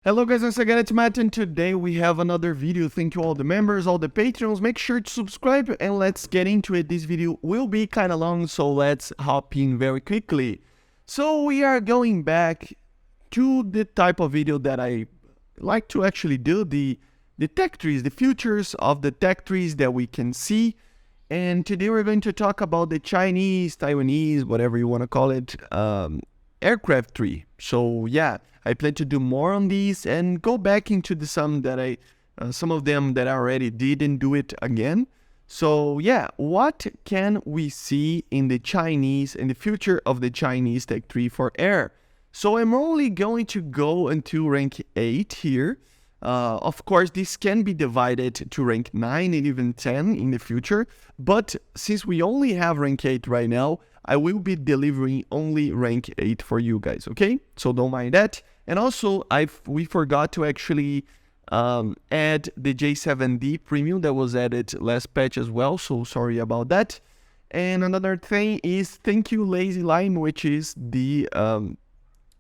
Hello guys, once again it's Matt, and today we have another video. Thank you all the members, all the patrons. Make sure to subscribe and let's get into it. This video will be kind of long, so let's hop in very quickly. So we are going back to the type of video that I like to actually do, the tech trees, the futures of the tech trees that we can see. And today we're going to talk about the Chinese, Taiwanese, whatever you want to call it, aircraft tree. So yeah, I plan to do more on these and go back into some of them that I already did and do it again. So yeah, what can we see in the Chinese, in the future of the Chinese tech tree for air? So I'm only going to go until rank 8 here. Of course, this can be divided to rank 9 and even 10 in the future. But since we only have rank 8 right now, I will be delivering only rank 8 for you guys, okay? So don't mind that. And also, we forgot to actually add the J7D premium that was added last patch as well, so sorry about that. And another thing is, thank you Lazy Lime, which is the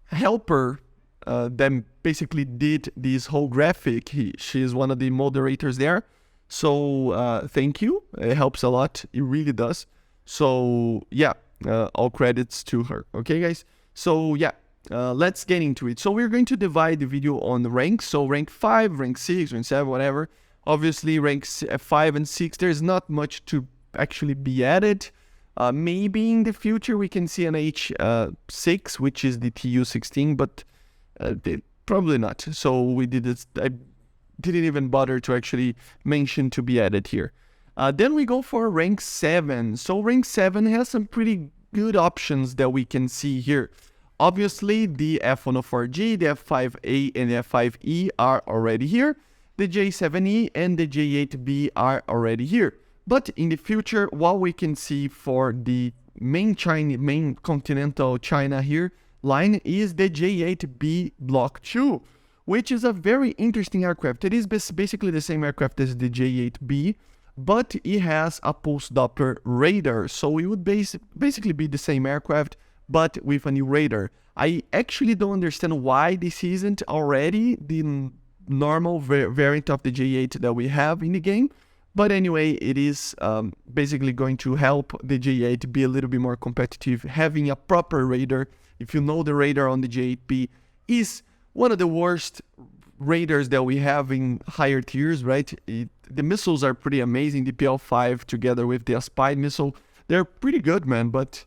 helper that basically did this whole graphic. She is one of the moderators there. So thank you. It helps a lot. It really does. So yeah, all credits to her. Okay, guys. So yeah, let's get into it. So we're going to divide the video on the ranks. So rank 5, rank 6, rank 7, whatever. Obviously, ranks 5 and 6, there's not much to actually be added. Maybe in the future we can see an H6, which is the TU16, but probably not. So we did it. I didn't even bother to actually mention to be added here. Then we go for rank 7. So rank 7 has some pretty good options that we can see here. Obviously, the F104G, the F5A, and the F5E are already here. The J7E and the J8B are already here. But in the future, what we can see for the main continental China here line is the J8B Block 2, which is a very interesting aircraft. It is basically the same aircraft as the J8B, but it has a pulse Doppler radar. So it would basically be the same aircraft, but with a new radar. I actually don't understand why this isn't already the normal variant of the J8 that we have in the game. But anyway, it is basically going to help the J8 be a little bit more competitive, having a proper radar. If you know, the radar on the J8B is one of the worst radars that we have in higher tiers, right? The missiles are pretty amazing. The PL5 together with the Aspide missile, they're pretty good, man. But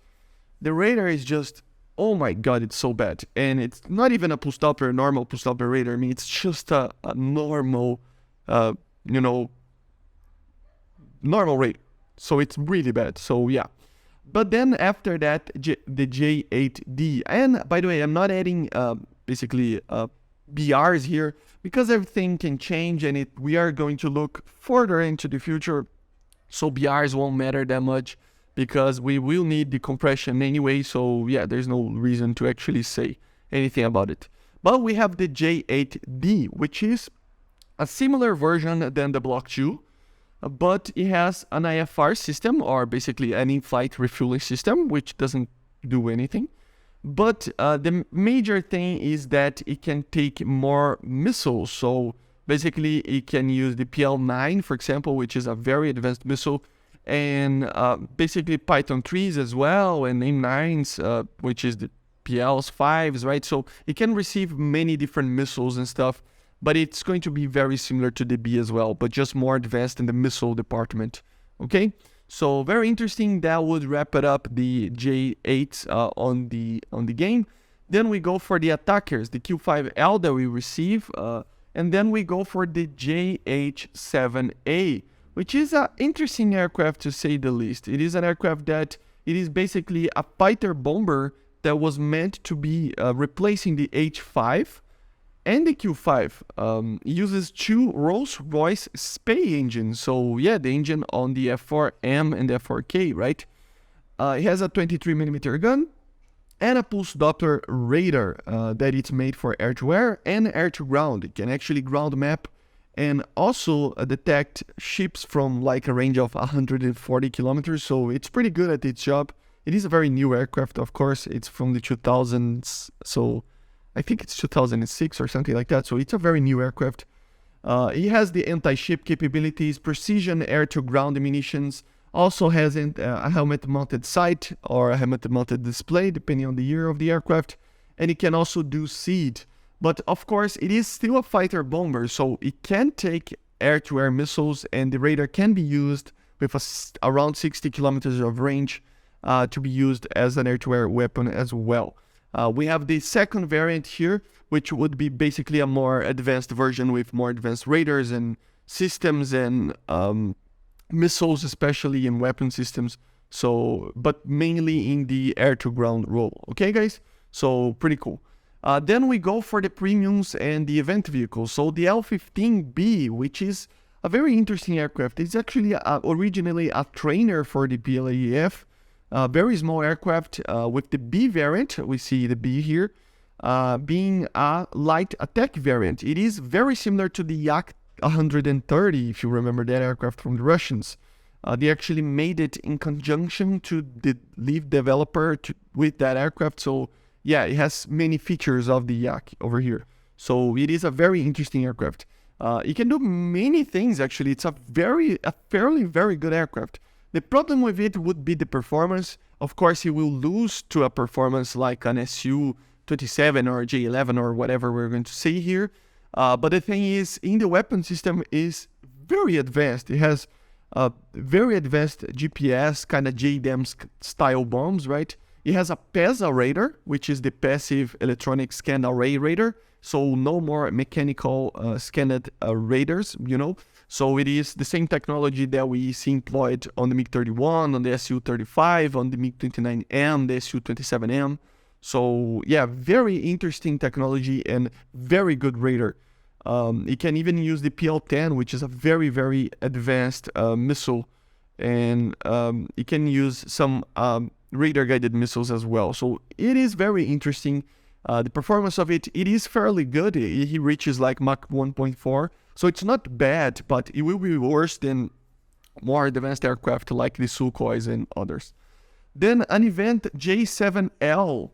the radar is just, oh my god, it's so bad. And it's not even a pulse Doppler, normal pulse Doppler radar. I mean, it's just a normal, normal radar. So it's really bad. So yeah. But then after that, the J8D. And by the way, I'm not adding basically BRs here because everything can change and we are going to look further into the future. So BRs won't matter that much because we will need the compression anyway. So yeah, there's no reason to actually say anything about it. But we have the J8D, which is a similar version than the Block 2. But it has an IFR system, or basically an in-flight refueling system, which doesn't do anything. But the major thing is that it can take more missiles. So basically, it can use the PL9, for example, which is a very advanced missile, and basically Python 3s as well, and AIM-9s, which is the PLs 5s, right? So it can receive many different missiles and stuff. But it's going to be very similar to the B as well, but just more advanced in the missile department. Okay, so very interesting. That would wrap it up, the J8 on the game. Then we go for the attackers, the Q5L that we receive, and then we go for the JH7A, which is an interesting aircraft to say the least. It is an aircraft that it is basically a fighter bomber that was meant to be replacing the H5. And the Q5 uses 2 Rolls-Royce Spey engines. So yeah, the engine on the F4M and the F4K, right? It has a 23mm gun and a pulse Doppler radar that it's made for air-to-air and air-to-ground. It can actually ground map and also detect ships from like a range of 140 kilometers. So it's pretty good at its job. It is a very new aircraft, of course. It's from the 2000s. So I think it's 2006 or something like that. So it's a very new aircraft. It has the anti-ship capabilities, precision air-to-ground munitions, also has a helmet-mounted sight or a helmet-mounted display, depending on the year of the aircraft, and it can also do SEAD. But of course, it is still a fighter bomber, so it can take air-to-air missiles, and the radar can be used with around 60 kilometers of range to be used as an air-to-air weapon as well. We have the second variant here, which would be basically a more advanced version with more advanced radars and systems and missiles, especially in weapon systems. So, but mainly in the air-to-ground role. Okay, guys? So, pretty cool. Then we go for the premiums and the event vehicles. So, the L-15B, which is a very interesting aircraft. It's actually originally a trainer for the PLAEF. Very small aircraft with the B variant. We see the B here being a light attack variant. It is very similar to the Yak 130, if you remember that aircraft from the Russians. They actually made it in conjunction to the lead developer with that aircraft. So yeah, it has many features of the Yak over here. So it is a very interesting aircraft. It can do many things actually. It's a fairly very good aircraft. The problem with it would be the performance. Of course, it will lose to a performance like an Su-27 or J-11 or whatever we're going to say here. But the thing is, in the weapon system is very advanced. It has very advanced GPS, kind of JDAM style bombs, right? It has a PESA radar, which is the passive electronic scan array radar. So no more mechanical scanned radars, you know. So it is the same technology that we see employed on the MiG-31, on the Su-35, on the MiG-29M, the Su-27M. So yeah, very interesting technology and very good radar. It can even use the PL-10, which is a very, very advanced missile. And it can use some radar-guided missiles as well. So it is very interesting. The performance of it is fairly good. It reaches like Mach 1.4. So it's not bad, but it will be worse than more advanced aircraft like the Sukhois and others. Then an event J7L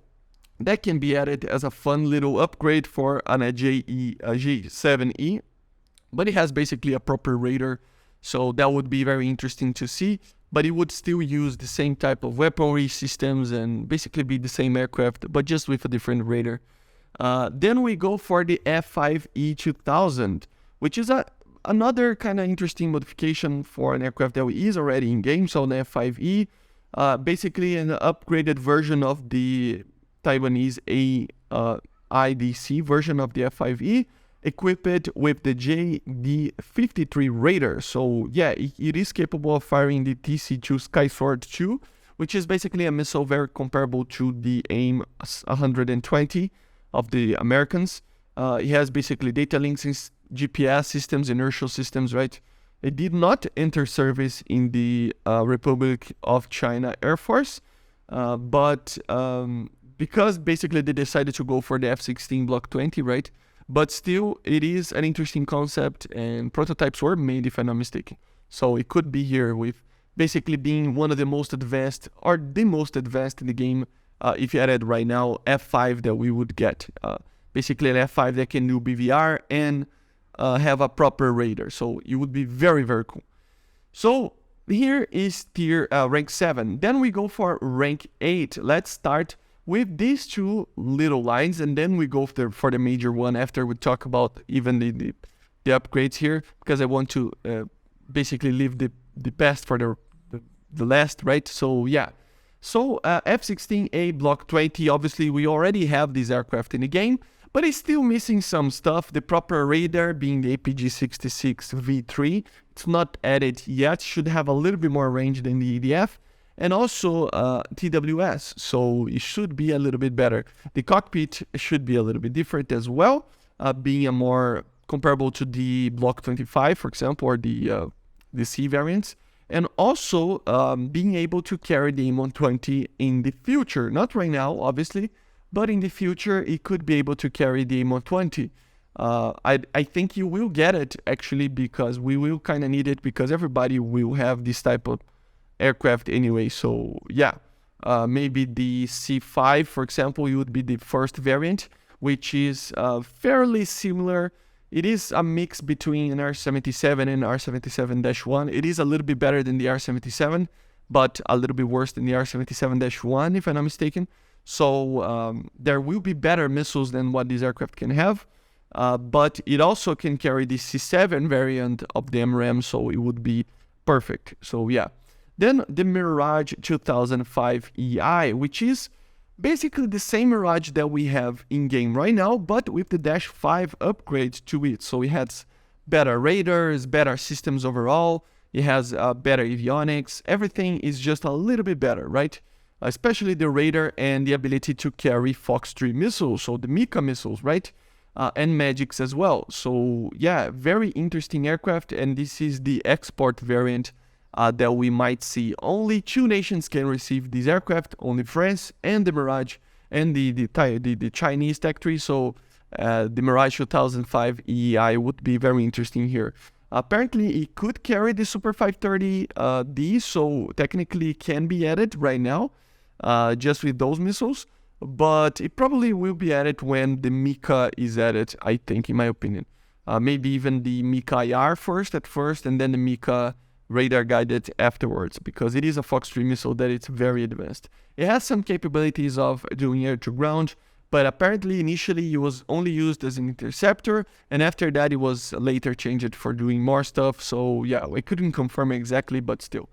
that can be added as a fun little upgrade for an J7E, but it has basically a proper radar, so that would be very interesting to see. But it would still use the same type of weaponry systems and basically be the same aircraft, but just with a different radar. Then we go for the F5E2000, which is another kind of interesting modification for an aircraft that is already in game. So the F5E, basically an upgraded version of the Taiwanese IDC version of the F5E, equipped with the JD53 radar. So yeah, it is capable of firing the TC2 Skysword 2, which is basically a missile very comparable to the AIM-120 of the Americans. It has basically data links, GPS systems, inertial systems, right? It did not enter service in the Republic of China Air Force, but because basically they decided to go for the F-16 Block 20, right? But still, it is an interesting concept, and prototypes were made, if I'm not mistaken. So it could be here with basically being one of the most advanced, or the most advanced in the game, if you added right now, F5 that we would get. Basically an F5 that can do BVR and have a proper radar. So it would be very, very cool. So here is tier rank 7. Then we go for rank 8. Let's start with these two little lines, and then we go for the major one after we talk about even the upgrades here, because I want to basically leave the best for the last, right? So yeah. So F-16A Block 20, obviously we already have this aircraft in the game, but it's still missing some stuff. The proper radar being the APG-66 V3. It's not added yet, should have a little bit more range than the EDF. And also TWS, so it should be a little bit better. The cockpit should be a little bit different as well, being a more comparable to the Block 25, for example, or the C variants. And also being able to carry the AIM-120 in the future. Not right now, obviously, but in the future, it could be able to carry the AIM-120. I think you will get it, actually, because we will kind of need it, because everybody will have this type of aircraft anyway. So yeah, maybe the C5, for example, it would be the first variant, which is fairly similar. It is a mix between an R-77 and R-77-1. It is a little bit better than the R-77, but a little bit worse than the R-77-1, if I'm not mistaken. So there will be better missiles than what this aircraft can have. But it also can carry the C7 variant of the MRAM, so it would be perfect. So yeah. Then the Mirage 2005 EI, which is basically the same Mirage that we have in-game right now, but with the Dash 5 upgrade to it. So it has better radars, better systems overall, it has better avionics, everything is just a little bit better, right? Especially the radar and the ability to carry Fox 3 missiles, so the Mika missiles, right? And Magics as well. So yeah, very interesting aircraft, and this is the export variant that we might see. Only 2 nations can receive this aircraft, only France and the Mirage and the Chinese Tech 3. So the Mirage 2005 EEI would be very interesting here. Apparently it could carry the Super 530D, so technically it can be added right now, just with those missiles, but it probably will be added when the Mika is added, I think, in my opinion. Maybe even the Mika IR at first, and then the Mika radar guided afterwards, because it is a Fox 3 missile that it's very advanced. It has some capabilities of doing air to ground, but apparently initially it was only used as an interceptor, and after that it was later changed for doing more stuff. So yeah, we couldn't confirm exactly, but still.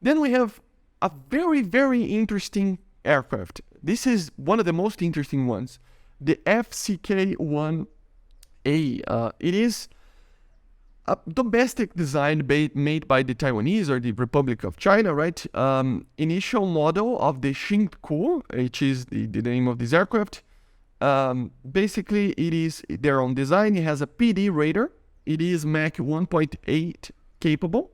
Then we have a very, very interesting aircraft. This is one of the most interesting ones, the FCK-1A. It is a domestic design made by the Taiwanese or the Republic of China, right? Initial model of the Xingku, which is the name of this aircraft. Basically, it is their own design. It has a PD radar. It is Mach 1.8 capable,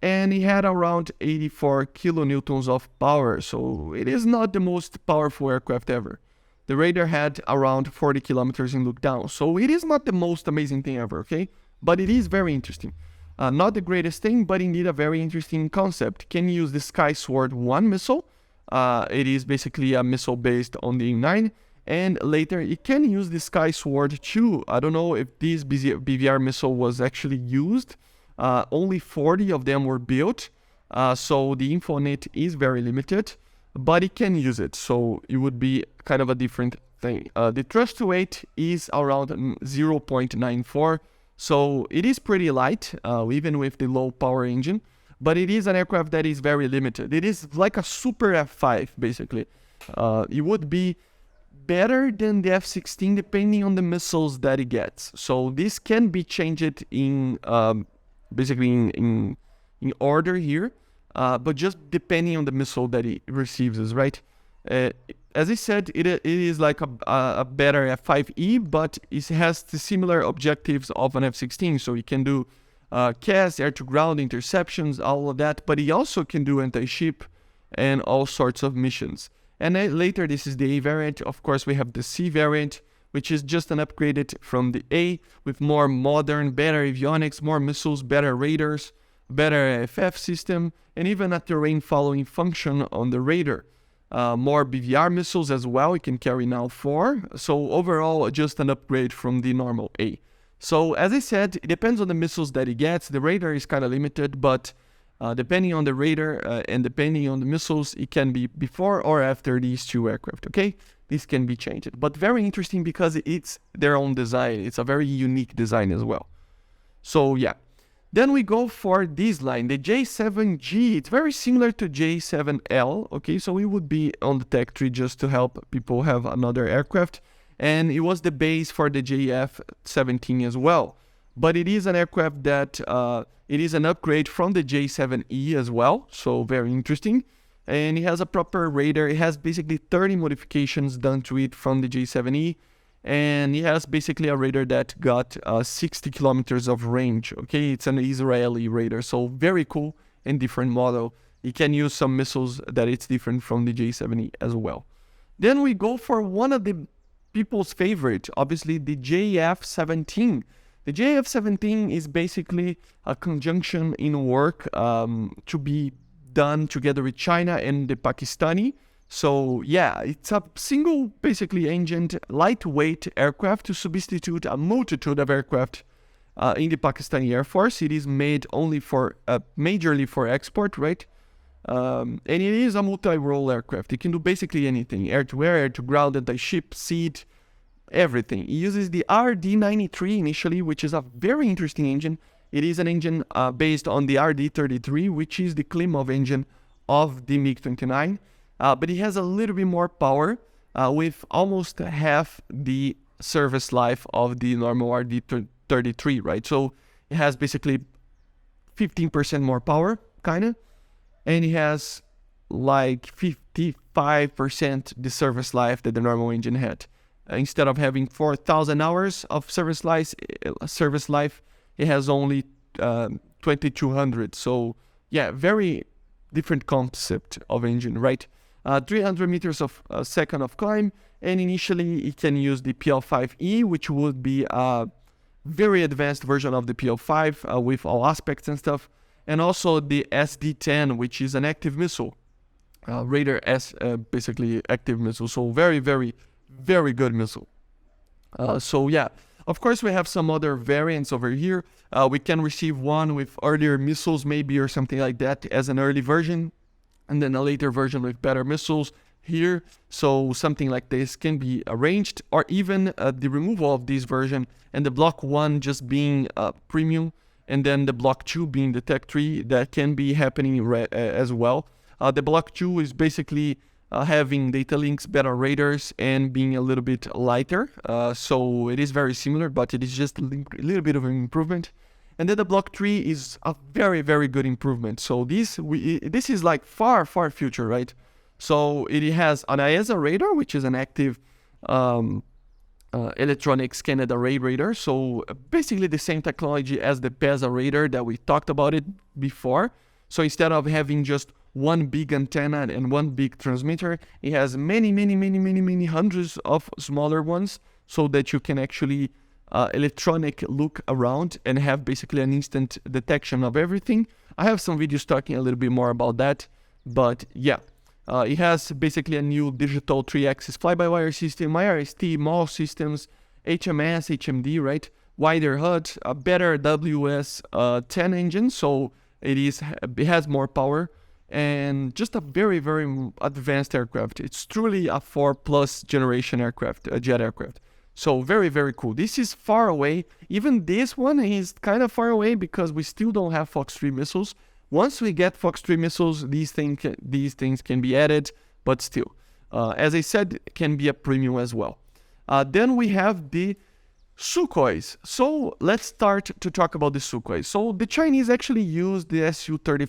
and it had around 84 kilonewtons of power. So it is not the most powerful aircraft ever. The radar had around 40 kilometers in look down. So it is not the most amazing thing ever, okay? But it is very interesting. Not the greatest thing, but indeed a very interesting concept. Can use the Sky Sword 1 missile. It is basically a missile based on the M9. And later it can use the Sky Sword 2. I don't know if this BVR missile was actually used. Only 40 of them were built. So the info on it is very limited. But it can use it. So it would be kind of a different thing. The thrust to weight is around 0.94. So it is pretty light, even with the low power engine, but it is an aircraft that is very limited. It is like a super F5, basically. It would be better than the F-16 depending on the missiles that it gets. So this can be changed in, basically in order here, but just depending on the missile that it receives, right? As I said, it is like a better F5E, but it has the similar objectives of an F-16. So it can do CAS, air-to-ground, interceptions, all of that, but it also can do anti-ship and all sorts of missions. And then later, this is the A variant. Of course, we have the C variant, which is just an upgraded from the A with more modern, better avionics, more missiles, better radars, better FF system, and even a terrain following function on the radar. More BVR missiles as well. It can carry now 4. So overall, just an upgrade from the normal A. So as I said, it depends on the missiles that it gets. The radar is kind of limited, but depending on the radar and depending on the missiles, it can be before or after these 2 aircraft, okay? This can be changed. But very interesting because it's their own design. It's a very unique design as well. So yeah. Then we go for this line, the J7G. It's very similar to J7L, okay? So it would be on the tech tree just to help people have another aircraft. And it was the base for the JF-17 as well. But it is an aircraft that, it is an upgrade from the J7E as well. So very interesting. And it has a proper radar. It has basically 30 modifications done to it from the J7E. And it has basically a radar that got 60 kilometers of range, okay? It's an Israeli radar, so very cool and different model. It can use some missiles that it's different from the J7E as well. Then we go for one of the people's favorite, obviously the JF-17. The JF-17 is basically a conjunction in work to be done together with China and the Pakistani. So yeah, it's a single basically engined lightweight aircraft to substitute a multitude of aircraft in the Pakistani Air Force. It is made only for majorly for export, right? And it is a multi-role aircraft. It can do basically anything: air-to-air, air-to-ground, anti-ship, seat, everything. It uses the RD93 initially, which is a very interesting engine. It is an engine based on the RD33, which is the Klimov engine of the MiG-29. But it has a little bit more power with almost half the service life of the normal RD33, right? So it has basically 15% more power, kind of. And it has like 55% the service life that the normal engine had. Instead of having 4,000 hours of service life, it has only 2,200. So yeah, very different concept of engine, right? 300 meters of second of climb, and initially it can use the PL5E, which would be a very advanced version of the PL5 with all aspects and stuff, and also the SD-10, which is an active missile, Raider S, basically active missile. So very, very, very good missile. So yeah, of course we have some other variants over here. We can receive one with earlier missiles maybe or something like that as an early version, and then a later version with better missiles here. So something like this can be arranged, or even the removal of this version and the block 1 just being premium, and then the block 2 being the Tech 3, that can be happening as well. The block 2 is basically having data links, better radars, and being a little bit lighter. So it is very similar, but it is just a little bit of an improvement. And then the block 3 is a very, very good improvement. So this is like far, far future, right? So it has an IESA radar, which is an active electronic scanned array radar. So basically the same technology as the PESA radar that we talked about it before. So instead of having just one big antenna and one big transmitter, it has many hundreds of smaller ones, so that you can actually electronic look around and have basically an instant detection of everything. I have some videos talking a little bit more about that, but yeah, it has basically a new digital 3-axis fly-by-wire system, IRST, MAL systems, HMS, HMD, right? Wider HUD, a better WS10 engine, so it has more power, and just a very, very advanced aircraft. It's truly a 4+ generation aircraft, a jet aircraft. So very, very cool. This is far away. Even this one is kind of far away because we still don't have Fox 3 missiles. Once we get Fox 3 missiles, these things can be added, but still, as I said, it can be a premium as well. Then we have the Sukhois. So let's start to talk about the Sukhoi. So the Chinese actually use the Su-30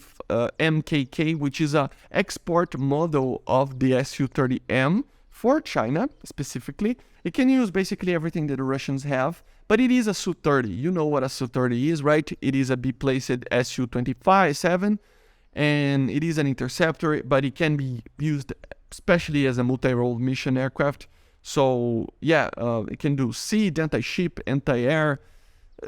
MKK, which is a export model of the Su-30M for China specifically. It can use basically everything that the Russians have, but it is a Su-30. You know what a Su-30 is, right? It is a biplaced Su-25-7, and it is an interceptor, but it can be used especially as a multi-role mission aircraft. So yeah, it can do sea, anti-ship, anti-air.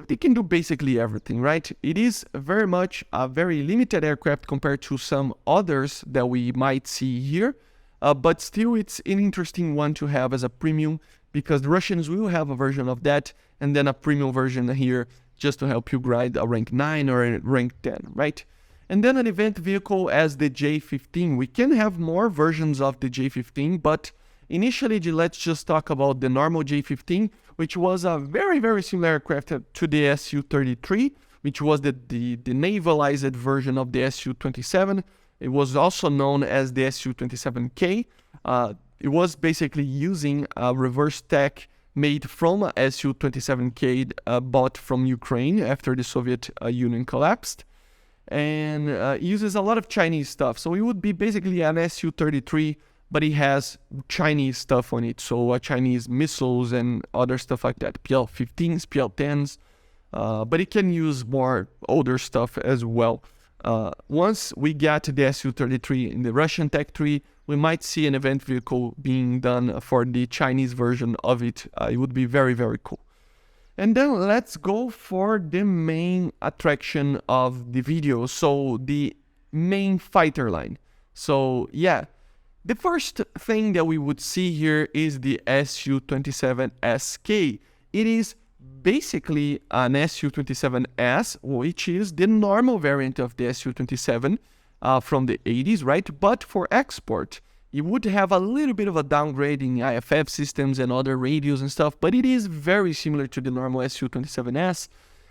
It can do basically everything, right? It is very much a very limited aircraft compared to some others that we might see here. But still, it's an interesting one to have as a premium, because the Russians will have a version of that, and then a premium version here just to help you grade a rank 9 or a rank 10, right? And then an event vehicle as the J-15. We can have more versions of the J-15, but initially let's just talk about the normal J-15, which was a very, very similar aircraft to the Su-33, which was the navalized version of the Su-27. It was also known as the Su-27K. It was basically using a reverse tech made from a Su-27K bought from Ukraine after the Soviet Union collapsed. And it uses a lot of Chinese stuff. So it would be basically an Su-33, but it has Chinese stuff on it. So Chinese missiles and other stuff like that. PL-15s, PL-10s. But it can use more older stuff as well. Once we get the Su-33 in the Russian Tech 3, we might see an event vehicle being done for the Chinese version of it. It would be very, very cool. And then let's go for the main attraction of the video. So the main fighter line. So yeah, The first thing that we would see here is the Su-27SK. It is basically an Su-27S, which is the normal variant of the Su-27 from the 80s, right? But for export, it would have a little bit of a downgrade in IFF systems and other radios and stuff, but it is very similar to the normal Su-27S.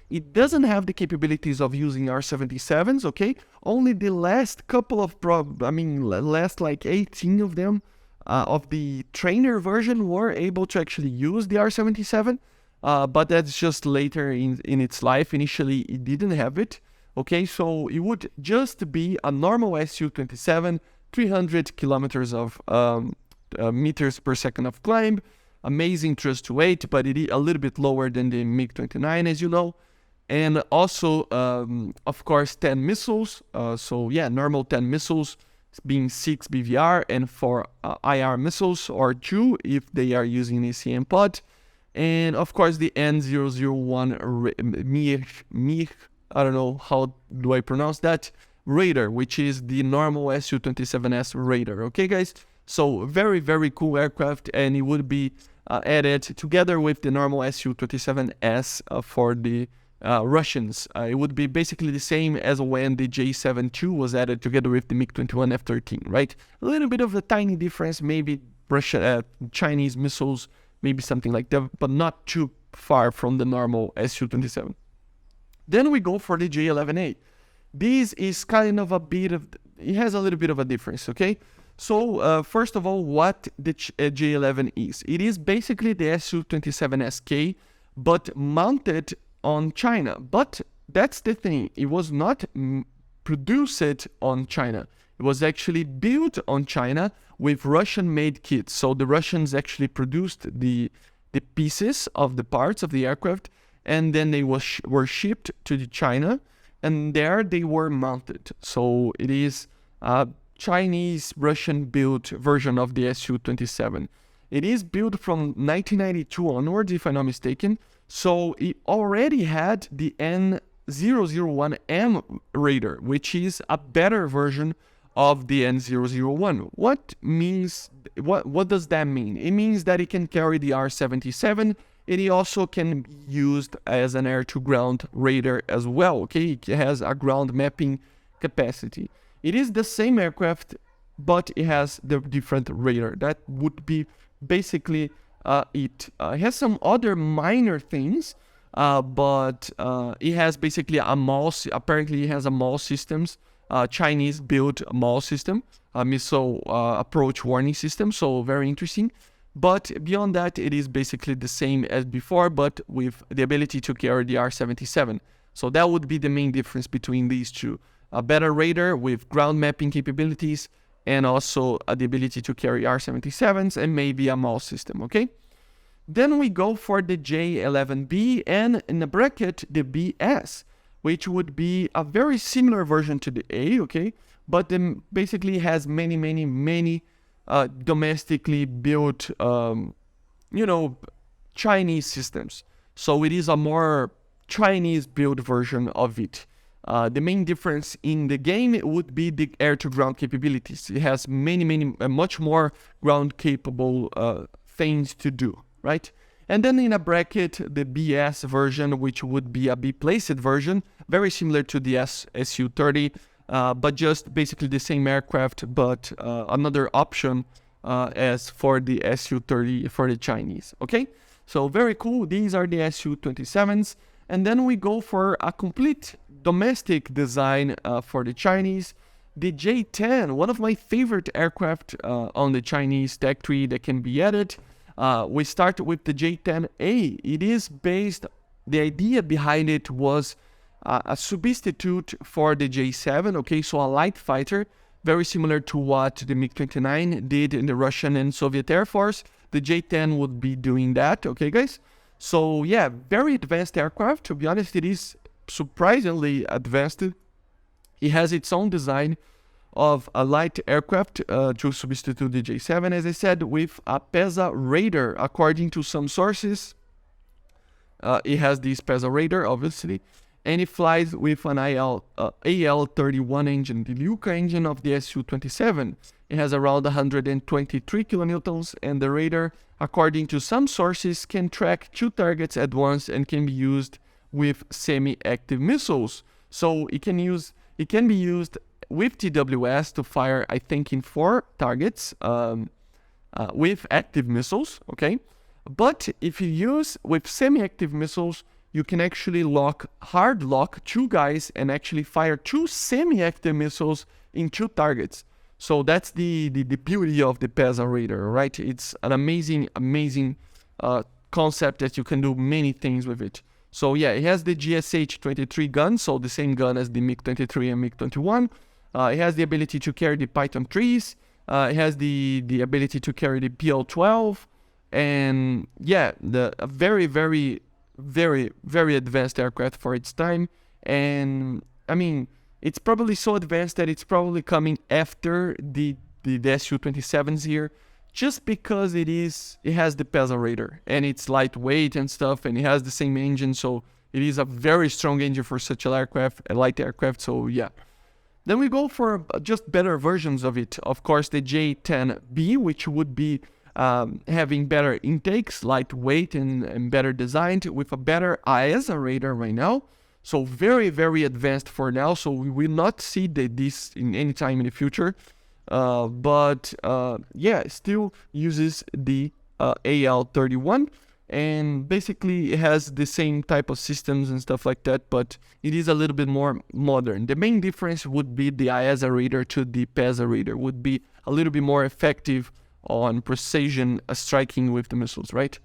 It doesn't have the capabilities of using R77s, okay? Only the last couple of, last like 18 of them of the trainer version were able to actually use the R77, but that's just later in its life. Initially, it didn't have it, okay? So it would just be a normal Su-27, 300 kilometers of meters per second of climb, amazing thrust to weight, but it is a little bit lower than the MiG-29, as you know. And also, of course, 10 missiles. So yeah, normal 10 missiles being 6 BVR, and for IR missiles or 2 if they are using ACM pod. And of course, the N001 MiG, I don't know how do I pronounce that, radar, which is the normal Su-27S radar. Okay, guys? So very, very cool aircraft, and it would be added together with the normal Su-27S for the Russians. It would be basically the same as when the J-72 was added together with the MiG-21 F-13, right? A little bit of a tiny difference, maybe Chinese missiles, maybe something like that, but not too far from the normal Su-27. Then we go for the J-11A. This is kind of it has a little bit of a difference, okay? So first of all, what the J-11 is. It is basically the Su-27SK, but mounted on China. But that's the thing, it was not produced on China. It was actually built on China with Russian-made kits. So the Russians actually produced the pieces of the parts of the aircraft, and then they were shipped to China, and there they were mounted. So it is a Chinese Russian-built version of the Su-27. It is built from 1992 onwards, if I'm not mistaken. So it already had the N001M radar, which is a better version of the N001. What does that mean? It means that it can carry the R77, and it also can be used as an air-to-ground radar as well, okay? It has a ground mapping capacity. It is the same aircraft, but it has the different radar. That would be basically it. It has some other minor things, but it has basically a MAL. Apparently, it has a MAL systems, Chinese-built MAL system, a missile approach warning system. So very interesting. But beyond that, it is basically the same as before, but with the ability to carry the R77. So that would be the main difference between these two. A better radar with ground mapping capabilities, and also the ability to carry R77s and maybe a MAL system, okay? Then we go for the J11B, and in the bracket, the BS, which would be a very similar version to the A, okay? But then basically has many domestically built, Chinese systems. So it is a more Chinese-built version of it. The main difference in the game would be the air-to-ground capabilities. It has much more ground-capable things to do, right? And then in a bracket, the BS version, which would be a B-placed version, very similar to the Su-30, but just basically the same aircraft, but another option as for the Su-30 for the Chinese, okay? So very cool. These are the Su-27s. And then we go for a complete domestic design for the Chinese. The J-10, one of my favorite aircraft on the Chinese tech tree that can be added. We start with the J-10A. It is based, the idea behind it was a substitute for the J-7, okay, so a light fighter, very similar to what the MiG-29 did in the Russian and Soviet Air Force. The J-10 would be doing that, okay, guys? So yeah, very advanced aircraft. To be honest, it is surprisingly advanced. It has its own design of a light aircraft to substitute the J-7, as I said, with a PESA radar. According to some sources, it has this PESA radar, obviously, and it flies with an AL31 engine, the Liuka engine of the Su-27. It has around 123 kilonewtons, and the radar, according to some sources, can track 2 targets at once and can be used with semi-active missiles. So it can be used with TWS to fire, I think, in 4 targets with active missiles, okay? But if you use with semi-active missiles, you can actually hard lock 2 guys and actually fire 2 semi-active missiles in 2 targets. So that's the beauty of the PESA radar, right? It's an amazing concept that you can do many things with it. So yeah, it has the GSH-23 gun, so the same gun as the MiG-23 and MiG-21. It has the ability to carry the Python 3s. It has the ability to carry the PL-12. And yeah, a very advanced aircraft for its time. And I mean, it's probably so advanced that it's probably coming after the Su-27s here, just because it has the PESA radar and it's lightweight and stuff, and it has the same engine, so it is a very strong engine for such a light aircraft. So yeah. Then we go for just better versions of it. Of course, the J-10B, which would be having better intakes, lightweight and better designed, with a better AESA radar right now. So very advanced for now. So we will not see this in any time in the future. But yeah, it still uses the AL31. And basically it has the same type of systems and stuff like that, but it is a little bit more modern. The main difference would be the AESA radar to the PESA radar would be a little bit more effective on precision striking with the missiles, right?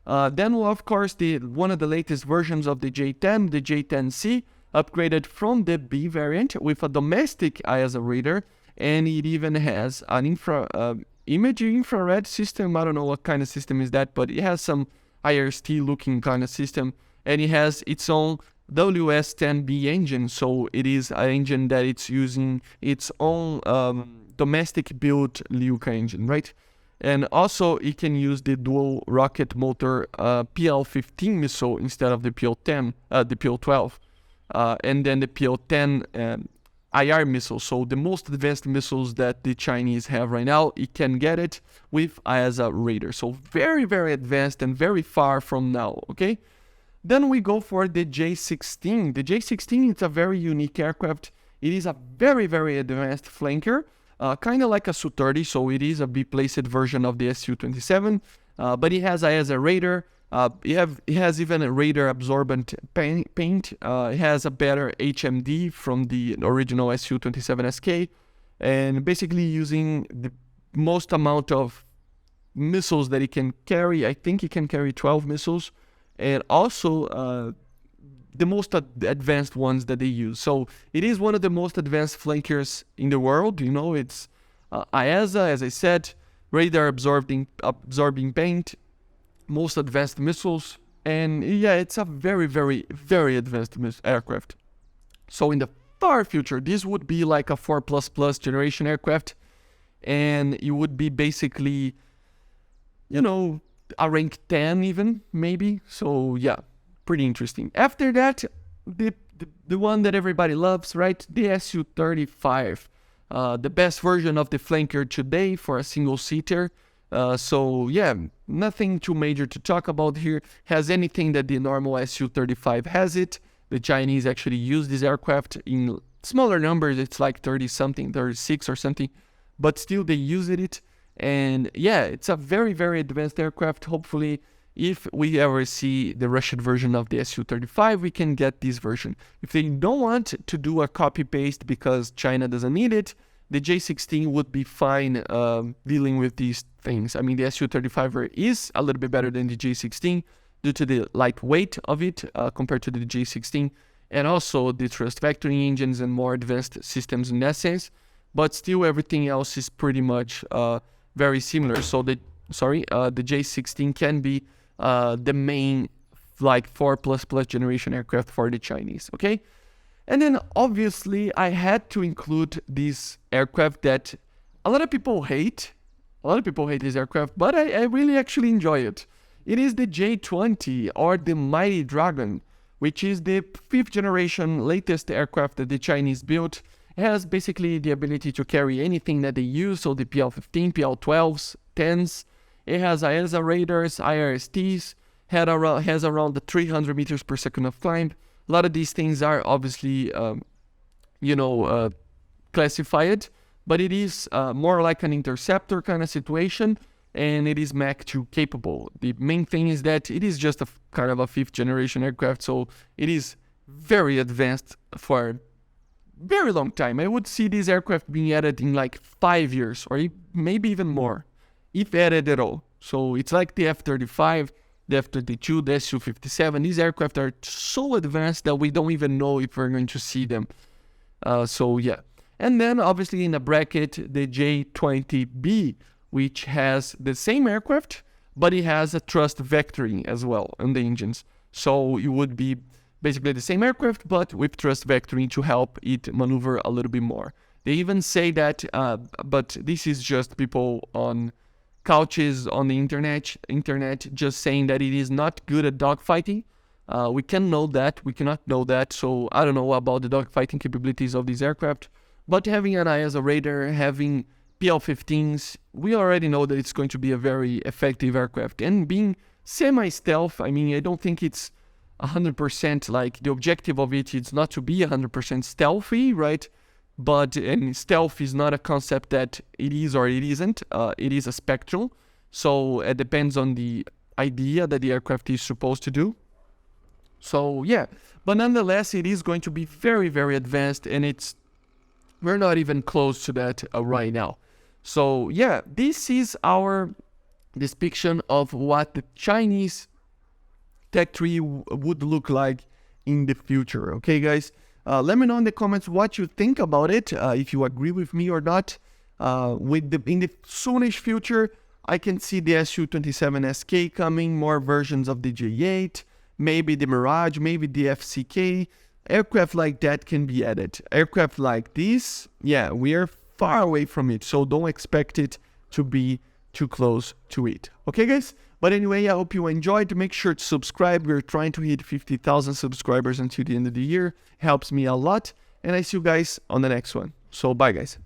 Then, well, of course, one of the latest versions of the J-10, the J-10C, upgraded from the B variant with a domestic AESA radar, and it even has an infrared system. I don't know what kind of system is that, but it has some IRST looking kind of system, and it has its own WS-10B engine. So it is an engine that it's using its own domestic built Liuka engine, right? And also it can use the dual rocket motor PL-15 missile instead of the PL-10, the PL-12, and then the PL-10 IR missile. So the most advanced missiles that the Chinese have right now, it can get it with AESA radar. So very advanced and very far from now, okay? Then we go for the J-16. The J-16 is a very unique aircraft. It is a very advanced flanker, kind of like a Su-30, so it is a B-placed version of the Su-27, but it has AESA radar. It has even a radar absorbent paint. It has a better HMD from the original Su-27SK, and basically using the most amount of missiles that it can carry. I think it can carry 12 missiles, and also the most advanced ones that they use. So it is one of the most advanced flankers in the world. You know, it's AESA, as I said, radar absorbing paint, most advanced missiles, and yeah, it's a very advanced aircraft. So in the far future, this would be like a 4++ generation aircraft, and it would be basically, you know, a rank 10 even, maybe. So yeah, pretty interesting. After that, the one that everybody loves, right? The Su-35, the best version of the flanker today for a single-seater. So yeah, nothing too major to talk about here. Has anything that the normal Su-35 has it. The Chinese actually use this aircraft in smaller numbers. It's like 30-something, 36 or something, but still they use it. And yeah, it's a very advanced aircraft. Hopefully, if we ever see the Russian version of the Su-35, we can get this version. If they don't want to do a copy-paste because China doesn't need it, the J-16 would be fine dealing with these things. I mean, the Su-35 is a little bit better than the J-16 due to the lightweight of it compared to the J-16, and also the thrust vectoring engines and more advanced systems in that sense. But still, everything else is pretty much very similar. So the J-16 can be the main like 4++ generation aircraft for the Chinese, okay? And then obviously I had to include this aircraft that a lot of people hate. A lot of people hate this aircraft, but I really actually enjoy it. It is the J-20, or the Mighty Dragon, which is the 5th generation latest aircraft that the Chinese built. It has basically the ability to carry anything that they use, so the PL-15, PL-12s, 10s. It has AESA radars, IRSTs, has around the 300 meters per second of climb. A lot of these things are obviously, classified, but it is more like an interceptor kind of situation, and it is Mach 2 capable. The main thing is that it is just a kind of a 5th generation aircraft, so it is very advanced for a very long time. I would see this aircraft being added in like 5 years, or maybe even more, if added at all. So it's like the F-35, the F-22, the Su-57. These aircraft are so advanced that we don't even know if we're going to see them. So yeah. And then obviously in the bracket, the J-20B, which has the same aircraft, but it has a thrust vectoring as well on the engines. So it would be basically the same aircraft, but with thrust vectoring to help it maneuver a little bit more. They even say that, but this is just people on couches on the internet just saying that it is not good at dogfighting. We cannot know that. So I don't know about the dogfighting capabilities of this aircraft. But having an AESA radar, having PL-15s, we already know that it's going to be a very effective aircraft. And being semi-stealth, I mean, I don't think it's 100% like the objective of it is not to be 100% stealthy, right? But and stealth is not a concept that it is or it isn't. It is a spectrum. So it depends on the idea that the aircraft is supposed to do. So yeah, but nonetheless, it is going to be very, very advanced, and we're not even close to that right now. So yeah, this is our depiction of what the Chinese Tech 3 would look like in the future. Okay, guys? Let me know in the comments what you think about it, if you agree with me or not. In the soonish future, I can see the Su-27SK coming, more versions of the J8, maybe the Mirage, maybe the FCK. Aircraft like that can be added. Aircraft like this, yeah, we are far away from it, so don't expect it to be too close to it. Okay, guys? But anyway, I hope you enjoyed. Make sure to subscribe. We're trying to hit 50,000 subscribers until the end of the year. Helps me a lot. And I see you guys on the next one. So bye, guys.